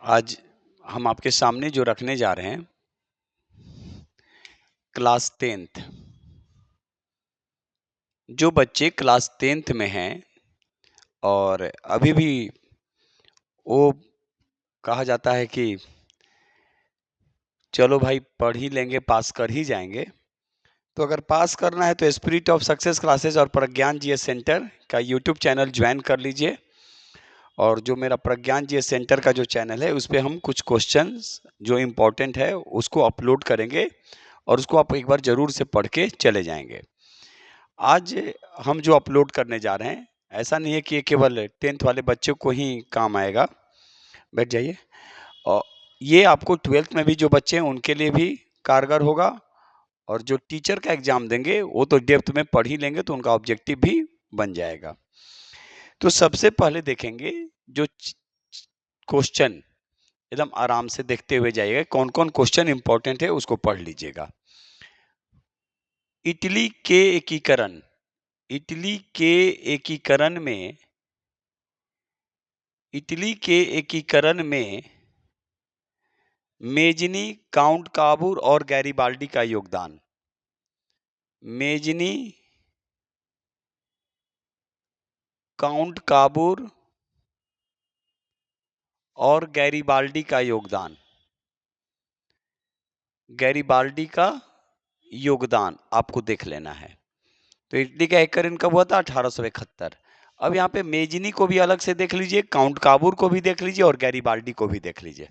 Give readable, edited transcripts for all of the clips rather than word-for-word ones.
आज हम आपके सामने जो रखने जा रहे हैं क्लास 10th। जो बच्चे क्लास 10th में हैं और अभी भी वो कहा जाता है कि चलो भाई पढ़ ही लेंगे, पास कर ही जाएंगे। तो अगर पास करना है तो स्पिरिट ऑफ सक्सेस क्लासेस और प्रज्ञान जीएस सेंटर का यूट्यूब चैनल ज्वाइन कर लीजिए। और जो मेरा प्रज्ञान जीएस सेंटर का जो चैनल है उस पर हम कुछ क्वेश्चंस जो इम्पोर्टेंट है उसको अपलोड करेंगे और उसको आप एक बार जरूर से पढ़ के चले जाएंगे। आज हम जो अपलोड करने जा रहे हैं ऐसा नहीं है कि ये केवल 10th वाले बच्चों को ही काम आएगा। बैठ जाइए। और ये आपको 12th में भी जो बच्चे हैं उनके लिए भी कारगर होगा। और जो टीचर का एग्जाम देंगे वो तो डेप्थ में पढ़ ही लेंगे तो उनका ऑब्जेक्टिव भी बन जाएगा। तो सबसे पहले देखेंगे जो क्वेश्चन एकदम आराम से देखते हुए जाइएगा, कौन कौन क्वेश्चन इंपॉर्टेंट है उसको पढ़ लीजिएगा। इटली के एकीकरण इटली के एकीकरण में इटली के एकीकरण में मेजनी, काउंट काबूर और गैरिबाल्डी का योगदान। मेजनी, काउंट काबूर और गैरिबाल्डी का योगदान। गैरिबाल्डी का योगदान आपको देख लेना है। तो इटली का एकीकरण कब हुआ था? 1871। अब यहाँ पे मेजनी को भी अलग से देख लीजिए, काउंट काबूर को भी देख लीजिए और गैरिबाल्डी को भी देख लीजिए।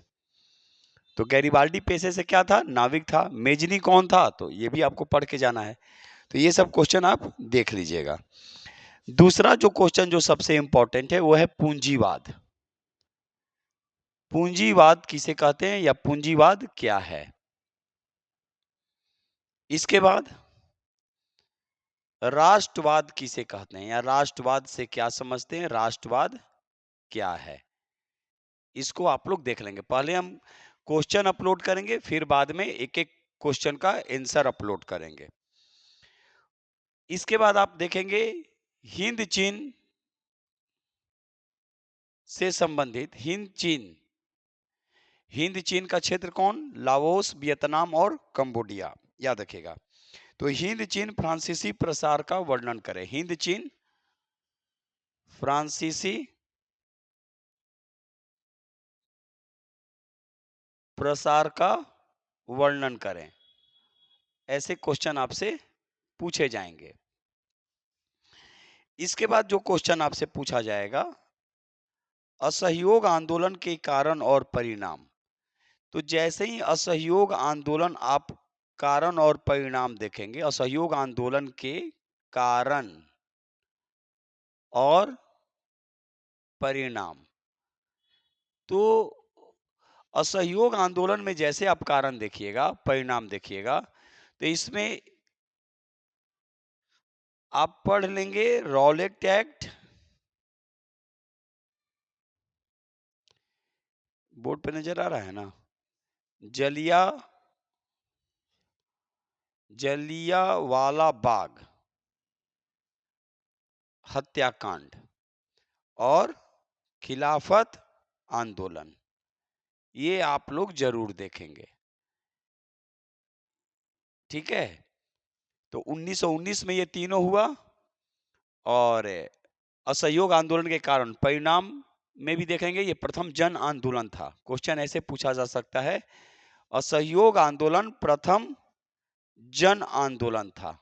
तो गैरिबाल्डी पेशे से क्या था? नाविक था। मेजनी कौन था? तो ये भी आपको पढ़ के जाना है। तो ये सब क्वेश्चन आप देख लीजिएगा। दूसरा जो क्वेश्चन जो सबसे इंपॉर्टेंट है वो है पूंजीवाद। पूंजीवाद किसे कहते हैं या पूंजीवाद क्या है? इसके बाद राष्ट्रवाद किसे कहते हैं या राष्ट्रवाद से क्या समझते हैं, राष्ट्रवाद क्या है, इसको आप लोग देख लेंगे। पहले हम क्वेश्चन अपलोड करेंगे, फिर बाद में एक एक क्वेश्चन का आंसर अपलोड करेंगे। इसके बाद आप देखेंगे हिंद चीन से संबंधित हिंद चीन का क्षेत्र कौन? लाओस, वियतनाम और कंबोडिया, याद रखिएगा। तो हिंद चीन फ्रांसीसी प्रसार का वर्णन करें। हिंद चीन फ्रांसीसी प्रसार का वर्णन करें। ऐसे क्वेश्चन आपसे पूछे जाएंगे। इसके बाद जो क्वेश्चन आपसे पूछा जाएगा, असहयोग आंदोलन के कारण और परिणाम। तो जैसे ही असहयोग आंदोलन आप कारण और परिणाम देखेंगे, असहयोग आंदोलन के कारण और परिणाम, तो असहयोग आंदोलन में जैसे आप कारण देखिएगा, परिणाम देखिएगा, तो इसमें आप पढ़ लेंगे रॉलेट एक्ट। बोर्ड पे नजर आ रहा है ना? जलियांवाला बाग हत्याकांड और खिलाफत आंदोलन, ये आप लोग जरूर देखेंगे। ठीक है। तो 1919 में ये तीनों हुआ और असहयोग आंदोलन के कारण परिणाम में भी देखेंगे। ये प्रथम जन आंदोलन था। क्वेश्चन ऐसे पूछा जा सकता है, असहयोग आंदोलन प्रथम जन आंदोलन था।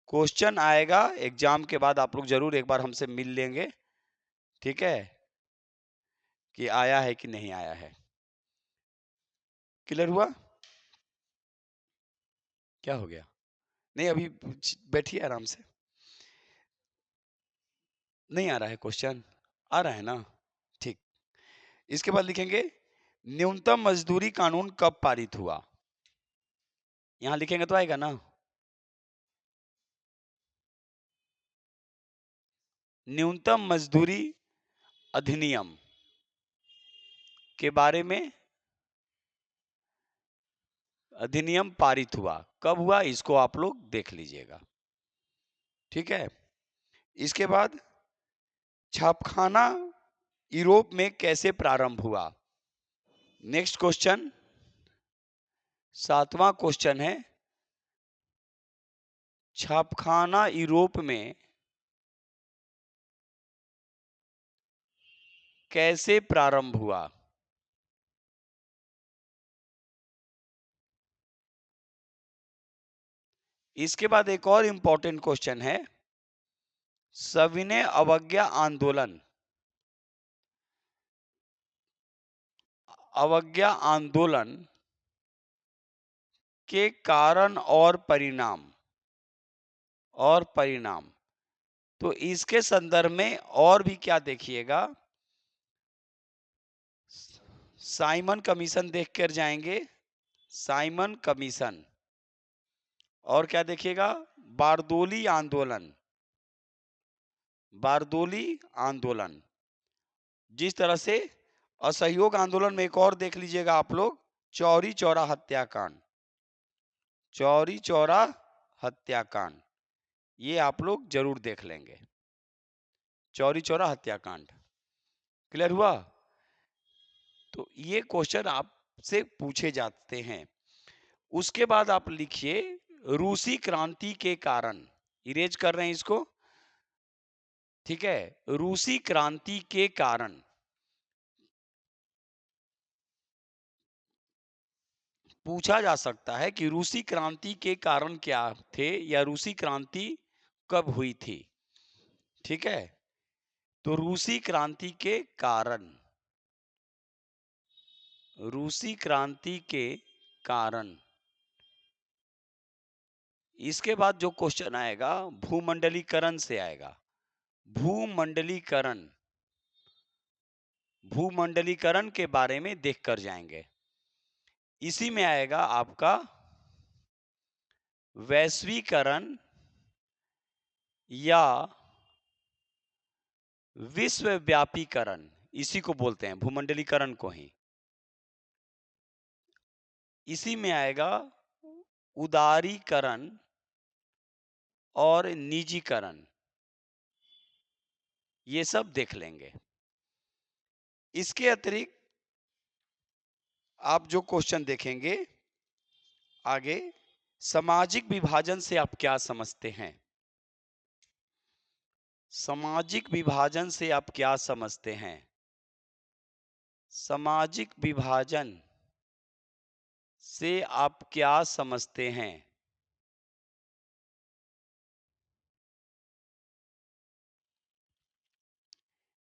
क्वेश्चन आएगा एग्जाम के बाद, आप लोग जरूर एक बार हमसे मिल लेंगे। ठीक है, कि आया है कि नहीं आया है। क्लियर हुआ? क्या हो गया? नहीं, अभी बैठिए आराम से। नहीं आ रहा है क्वेश्चन? आ रहा है ना? ठीक। इसके बाद लिखेंगे न्यूनतम मजदूरी कानून कब पारित हुआ। यहां लिखेंगे तो आएगा ना? न्यूनतम मजदूरी अधिनियम के बारे में अधिनियम पारित हुआ कब हुआ, इसको आप लोग देख लीजिएगा। ठीक है। इसके बाद छापखाना यूरोप में कैसे प्रारंभ हुआ? नेक्स्ट क्वेश्चन, 7वां क्वेश्चन है, छापखाना यूरोप में कैसे प्रारंभ हुआ? इसके बाद एक और इंपॉर्टेंट क्वेश्चन है, सविनय अवज्ञा आंदोलन, अवज्ञा आंदोलन के कारण और परिणाम। तो इसके संदर्भ में और भी क्या देखिएगा, साइमन कमीशन देख कर जाएंगे, साइमन कमीशन, और क्या देखिएगा, बारदोली आंदोलन, बारदोली आंदोलन। जिस तरह से असहयोग आंदोलन में एक और देख लीजिएगा आप लोग, चौरी चौरा हत्याकांड, चौरी चौरा हत्याकांड, ये आप लोग जरूर देख लेंगे, चौरी चौरा हत्याकांड। क्लियर हुआ? तो ये क्वेश्चन आपसे पूछे जाते हैं। उसके बाद आप लिखिए, रूसी क्रांति के कारण, इरेज कर रहे हैं इसको, ठीक है, रूसी क्रांति के कारण पूछा जा सकता है कि रूसी क्रांति के कारण क्या थे, या रूसी क्रांति कब हुई थी। ठीक है, तो रूसी क्रांति के कारण, रूसी क्रांति के कारण। इसके बाद जो क्वेश्चन आएगा भूमंडलीकरण से आएगा, भूमंडलीकरण, भूमंडलीकरण के बारे में देख कर जाएंगे। इसी में आएगा आपका वैश्वीकरण या विश्वव्यापीकरण, इसी को बोलते हैं, भूमंडलीकरण को ही। इसी में आएगा उदारीकरण और निजीकरण, ये सब देख लेंगे। इसके अतिरिक्त आप जो क्वेश्चन देखेंगे आगे, सामाजिक विभाजन से आप क्या समझते हैं, सामाजिक विभाजन से आप क्या समझते हैं, सामाजिक विभाजन से आप क्या समझते हैं।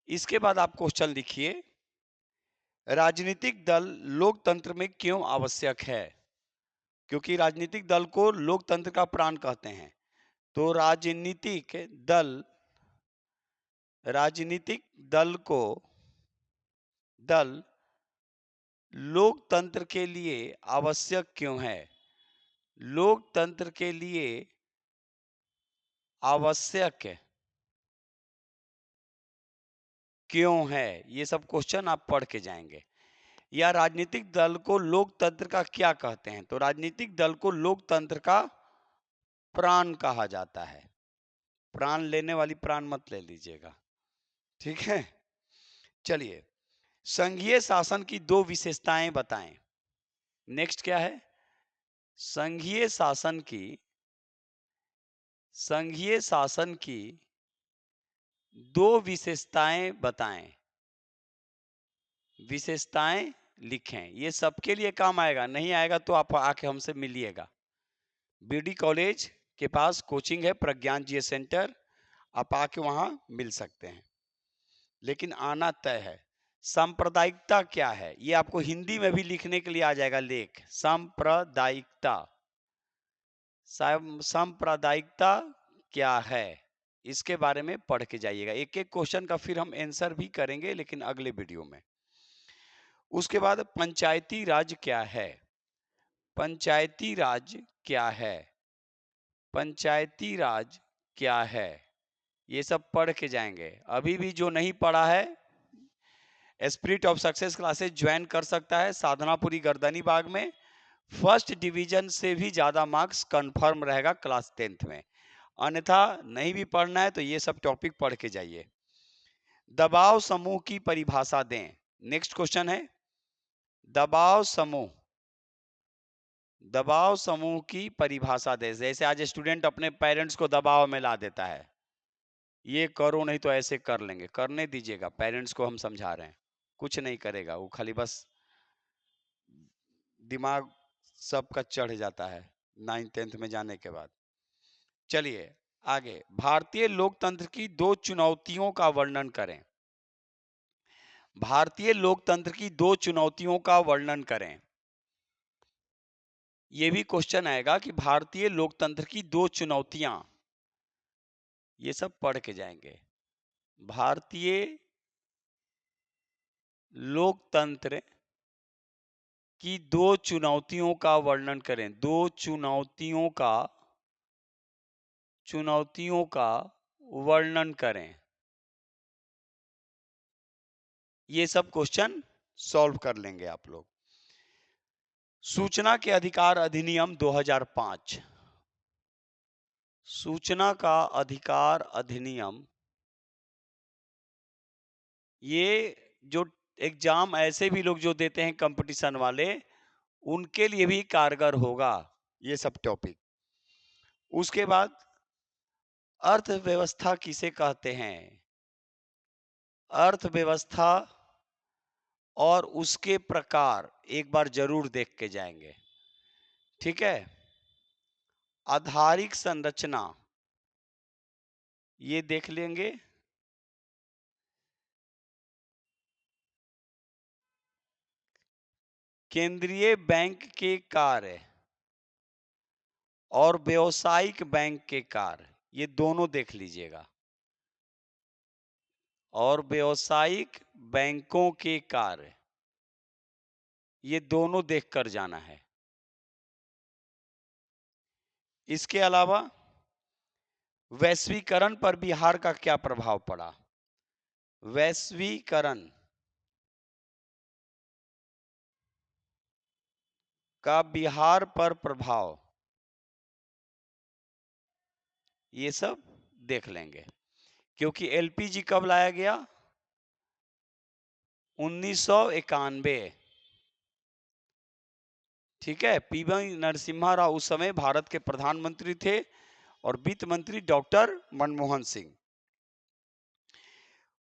इसके बाद आप क्वेश्चन लिखिए, राजनीतिक दल लोकतंत्र में क्यों आवश्यक है? क्योंकि राजनीतिक दल को लोकतंत्र का प्राण कहते हैं। तो राजनीतिक दल लोकतंत्र के लिए आवश्यक क्यों है, लोकतंत्र के लिए आवश्यक क्यों है, ये सब क्वेश्चन आप पढ़ के जाएंगे। या राजनीतिक दल को लोकतंत्र का क्या कहते हैं? तो राजनीतिक दल को लोकतंत्र का प्राण कहा जाता है। प्राण लेने वाली प्राण मत ले लीजिएगा, ठीक है। चलिए, संघीय शासन की 2 विशेषताएं बताएं। नेक्स्ट क्या है, संघीय शासन की 2 विशेषताएं बताएं, विशेषताएं लिखें। ये सबके लिए काम आएगा, नहीं आएगा तो आप आके हमसे मिलिएगा। बीडी कॉलेज के पास कोचिंग है, प्रज्ञान जीएस सेंटर, आप आके वहां मिल सकते हैं, लेकिन आना तय है। सांप्रदायिकता क्या है, ये आपको हिंदी में भी लिखने के लिए आ जाएगा लेख, सांप्रदायिकता, सांप्रदायिकता क्या है, इसके बारे में पढ़ के जाइएगा। एक एक क्वेश्चन का फिर हम आंसर भी करेंगे, लेकिन अगले वीडियो में। उसके बाद पंचायती राज क्या है, पंचायती राज क्या है, पंचायती राज क्या है, ये सब पढ़ के जाएंगे। अभी भी जो नहीं पढ़ा है, spirit of success classes join कर सकता है, साधनापुरी गर्दनी बाग में। फर्स्ट डिवीजन से भी ज्यादा मार्क्स कंफर्म रहेगा क्लास 10th में। अन्यथा नहीं भी पढ़ना है तो ये सब टॉपिक पढ़ के जाइए। दबाव समूह की परिभाषा दें। नेक्स्ट क्वेश्चन है, दबाव समूह, दबाव समूह की परिभाषा दे। जैसे आज स्टूडेंट अपने पेरेंट्स को दबाव में ला देता है, ये करो नहीं तो ऐसे कर लेंगे। करने दीजिएगा, पेरेंट्स को हम समझा रहे हैं, कुछ नहीं करेगा वो, खाली बस दिमाग सबका चढ़ जाता है 9th-10th में जाने के बाद। चलिए आगे, भारतीय लोकतंत्र की 2 चुनौतियों का वर्णन करें। भारतीय लोकतंत्र की 2 चुनौतियों का वर्णन करें। यह भी क्वेश्चन आएगा कि भारतीय लोकतंत्र की 2 चुनौतियां, ये सब पढ़ के जाएंगे। भारतीय लोकतंत्र की 2 चुनौतियों का वर्णन करें। 2 चुनौतियों का वर्णन करें। ये सब क्वेश्चन सॉल्व कर लेंगे आप लोग। सूचना के अधिकार अधिनियम 2005, सूचना का अधिकार अधिनियम, ये जो एग्जाम ऐसे भी लोग जो देते हैं कंपटीशन वाले, उनके लिए भी कारगर होगा ये सब टॉपिक। उसके बाद अर्थव्यवस्था किसे कहते हैं। अर्थव्यवस्था और उसके प्रकार एक बार जरूर देख के जाएंगे, ठीक है। आधारिक संरचना ये देख लेंगे। केंद्रीय बैंक के कार्य और व्यावसायिक बैंक के कार्य, ये दोनों देख लीजिएगा। और व्यावसायिक बैंकों के कार्य, ये दोनों देखकर जाना है। इसके अलावा वैश्वीकरण पर बिहार का क्या प्रभाव पड़ा। वैश्वीकरण का बिहार पर प्रभाव, ये सब देख लेंगे। क्योंकि एलपीजी कब लाया गया, 1991, ठीक है। पीवी नरसिम्हा राव उस समय भारत के प्रधानमंत्री थे और वित्त मंत्री डॉक्टर मनमोहन सिंह।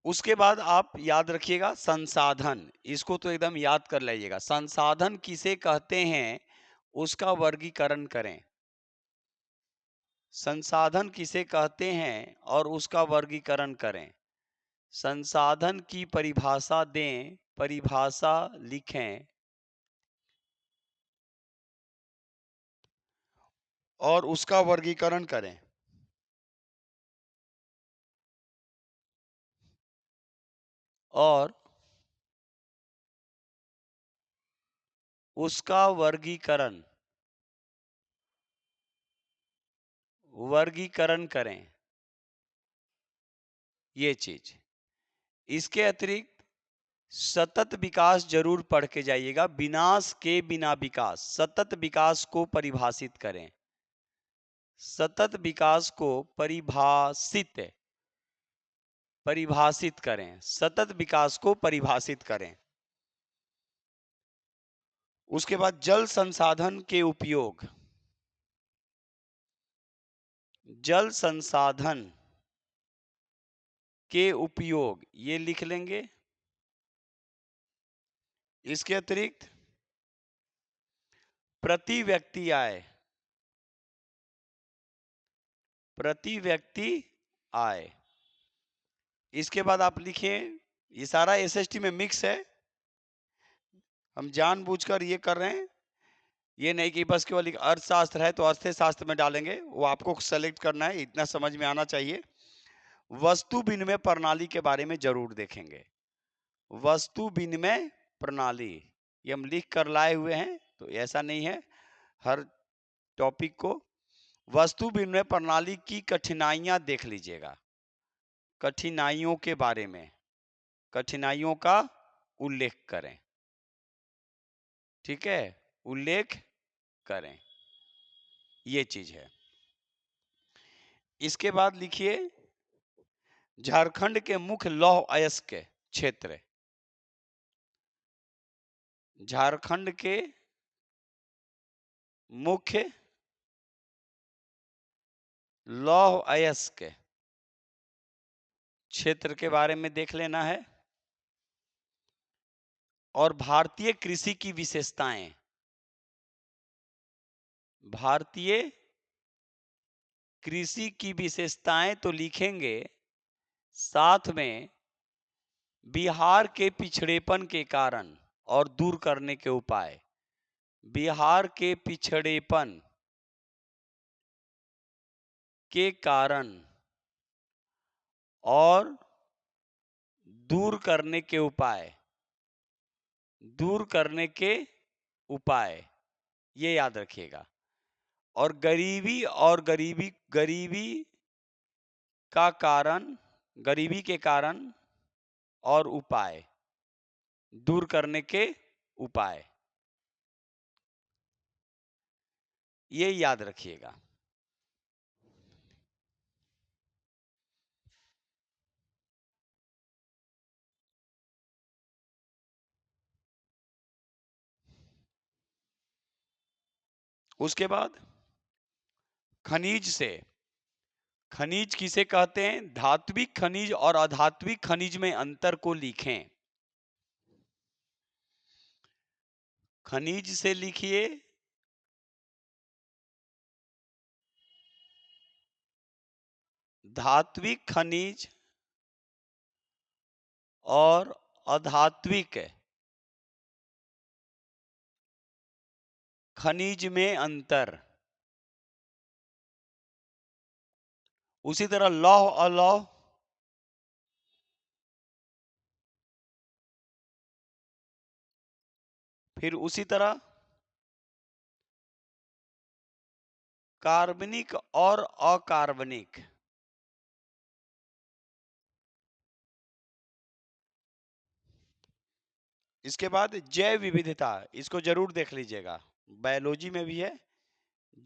उसके बाद आप याद रखिएगा संसाधन, इसको तो एकदम याद कर लीजिएगा। संसाधन किसे कहते हैं उसका वर्गीकरण करें। संसाधन किसे कहते हैं और उसका वर्गीकरण करें। संसाधन की परिभाषा दें, परिभाषा लिखें और उसका वर्गीकरण करें। और उसका वर्गीकरण करें, ये चीज। इसके अतिरिक्त सतत विकास जरूर पढ़ के जाइएगा। विनाश के बिना विकास, सतत विकास को परिभाषित करें। सतत विकास को परिभाषित करें। सतत विकास को परिभाषित करें। उसके बाद जल संसाधन के उपयोग, जल संसाधन के उपयोग, ये लिख लेंगे। इसके अतिरिक्त प्रति व्यक्ति आय, प्रति व्यक्ति आय। इसके बाद आप लिखें, ये सारा एसएसटी में मिक्स है, हम जानबूझकर ये कर रहे हैं। ये नहीं कि बस केवल अर्थशास्त्र है तो अर्थशास्त्र में डालेंगे, वो आपको सेलेक्ट करना है, इतना समझ में आना चाहिए। वस्तु विनिमय प्रणाली के बारे में जरूर देखेंगे। वस्तु विनिमय प्रणाली ये हम लिख कर लाए हुए हैं, तो ऐसा नहीं है हर टॉपिक को। वस्तु विनिमय प्रणाली की कठिनाइयां देख लीजिएगा। कठिनाइयों के बारे में, कठिनाइयों का उल्लेख करें, ठीक है, उल्लेख करें, ये चीज है। इसके बाद लिखिए झारखंड के मुख्य लौह अयस्क क्षेत्र, झारखंड के मुख्य लौह अयस्क क्षेत्र के बारे में देख लेना है। और भारतीय कृषि की विशेषताएं, भारतीय कृषि की विशेषताएं तो लिखेंगे, साथ में बिहार के पिछड़ेपन के कारण और दूर करने के उपाय। बिहार के पिछड़ेपन के कारण और दूर करने के उपाय, दूर करने के उपाय ये याद रखिएगा। और गरीबी का कारण, गरीबी के कारण और उपाय, दूर करने के उपाय, ये याद रखिएगा। उसके बाद खनिज से, खनिज किसे कहते हैं? धात्विक खनिज और अधात्विक खनिज में अंतर को लिखें। खनिज से लिखिए धात्विक खनिज और अधात्विक खनिज में अंतर। उसी तरह लौह अलौह, फिर उसी तरह कार्बनिक और अकार्बनिक। इसके बाद जैव विविधता, इसको जरूर देख लीजिएगा, बायोलॉजी में भी है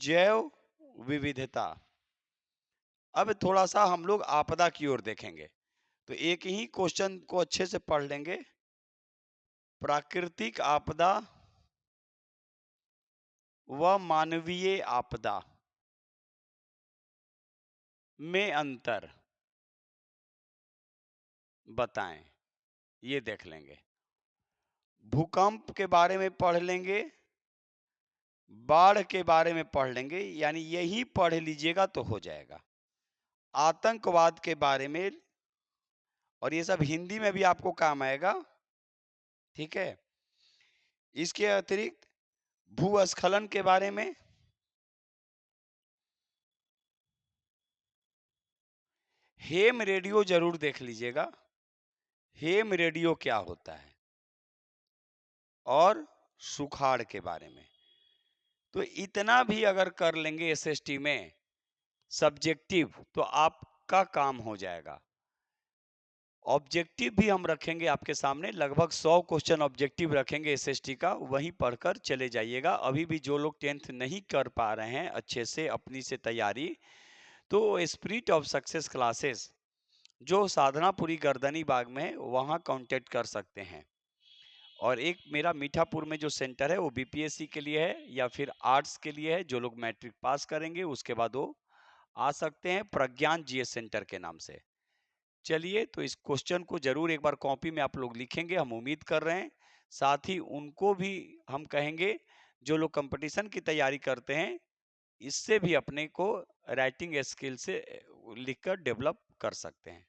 जैव विविधता। अब थोड़ा सा हम लोग आपदा की ओर देखेंगे, तो एक ही क्वेश्चन को अच्छे से पढ़ लेंगे। प्राकृतिक आपदा व मानवीय आपदा में अंतर बताएं, ये देख लेंगे। भूकंप के बारे में पढ़ लेंगे, बाढ़ के बारे में पढ़ लेंगे, यानी यही पढ़ लीजिएगा तो हो जाएगा। आतंकवाद के बारे में, और ये सब हिंदी में भी आपको काम आएगा, ठीक है। इसके अतिरिक्त भूस्खलन के बारे में, हेम रेडियो जरूर देख लीजिएगा, हेम रेडियो क्या होता है, और सुखाड़ के बारे में। तो इतना भी अगर कर लेंगे एसएसटी में सब्जेक्टिव, तो आपका काम हो जाएगा। ऑब्जेक्टिव भी हम रखेंगे आपके सामने, लगभग 100 क्वेश्चन ऑब्जेक्टिव रखेंगे एसएसटी का, वहीं पढ़कर चले जाइएगा। अभी भी जो लोग 10th नहीं कर पा रहे हैं अच्छे से अपनी से तैयारी, तो स्पिरिट ऑफ सक्सेस क्लासेस जो साधनापुरी गर्दनी बाग में है, वहाँ कांटेक्ट कर सकते हैं। और एक मेरा मीठापुर में जो सेंटर है वो बीपीएससी के लिए है या फिर आर्ट्स के लिए है। जो लोग मैट्रिक पास करेंगे उसके बाद वो आ सकते हैं प्रज्ञान जीएस सेंटर के नाम से। चलिए, तो इस क्वेश्चन को जरूर एक बार कॉपी में आप लोग लिखेंगे, हम उम्मीद कर रहे हैं। साथ ही उनको भी हम कहेंगे जो लोग कंपटीशन की तैयारी करते हैं, इससे भी अपने को राइटिंग स्किल से लिखकर डेवलप कर सकते हैं।